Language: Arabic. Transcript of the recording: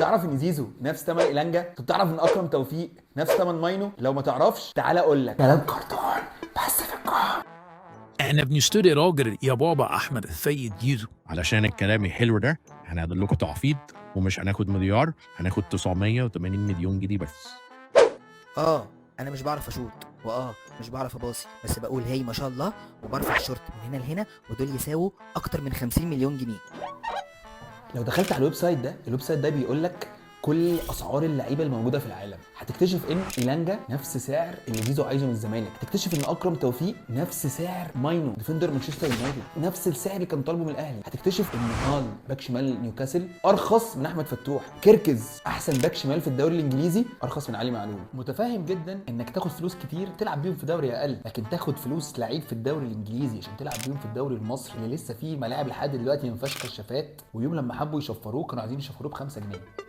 تعرف ان زيزو نفس تمن إيلانجا؟ طب تعرف ان اكرم توفيق نفس تمن ماينو؟ لو ما تعرفش تعالى اقول لك كلام كرتون بس في القاع. احنا بنشتري راجل يا بابا احمد السيد زيزو. علشان الكلام الحلو ده هنعمل لكم تعفيض، ومش هناخد مليار، هناخد 980 مليون جنيه بس. انا مش بعرف اشوط، مش بعرف اباصي، بس بقول هي ما شاء الله وبرفع الشورت من هنا لهنا، ودول يساووا اكتر من 50 مليون جنيه. لو دخلت على الويب سايت ده بيقول لك كل اسعار اللعيبه الموجوده في العالم، هتكتشف ان إيلانجا نفس سعر اللي زيزو عايزه من الزمالك، هتكتشف ان اكرم توفيق نفس سعر ماينو ديفندر مانشستر يونايتد، نفس السعر اللي كان طالبه من الاهلي، هتكتشف ان هال باك شمال نيوكاسل ارخص من احمد فتوح، كيركز احسن باك شمال في الدوري الانجليزي ارخص من علي معلول. متفاهم جدا انك تاخد فلوس كتير تلعب بيهم في دوري اقل، لكن تاخد فلوس لعيب في الدوري الانجليزي عشان تلعب بيهم في الدوري المصري اللي لسه فيه ملاعب لحد دلوقتي ما فيهاش كشافات، ويوم لما حبوا يشفروه كانوا عايزين يشفروه ب5 جنيه.